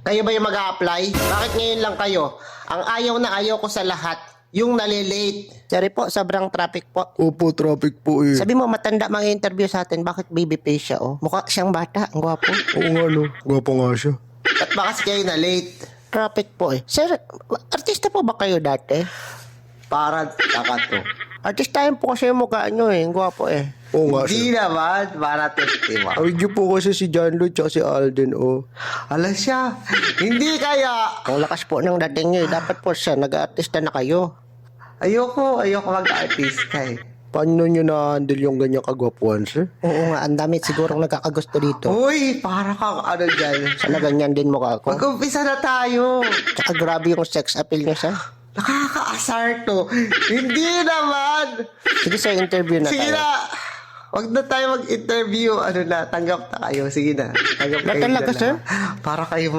Kayo ba yung mag-a-apply? Bakit ngayon lang kayo? Ang ayaw na ayaw ko sa lahat, yung nalilate. Sorry po, sobrang traffic po. Opo, traffic po eh. Sabi mo, matanda mga interview sa atin. Bakit baby face siya, oh? Mukha siyang bata. Ang gwapo. Oo nga no, gwapo nga siya. At ba kasi kayo na late? Traffic po eh. Sir, artista po ba kayo dati? Para taka to. Artistahin po kasi yung mukha nyo eh. Ang gwapo eh. Oo nga Hindi siya. naman, para testima. Awid niyo po kasi si John Lloyd tsaka si Alden, oh. Ala siya, hindi kaya. Ang lakas po ng dating nyo eh. Dapat po siya, nag-artista na kayo. Ayoko mag-artista eh. Paano nyo na-handle yung ganyan kagwapuan, sir? Oo nga, ang dami sigurong nagkakagusto dito. Uy, para kang ano dyan. Sana ganyan din mukha ko. Mag-umpisa na tayo. Tsaka grabe yung sex appeal niya sa. Nakakaasar to. Hindi naman. Sige sa interview na Sige tayo. na. Huwag na tayo mag-interview. Ano na, tanggap na kayo. Sige na. Tanggap Na kayo talaga, na sir? Para kayo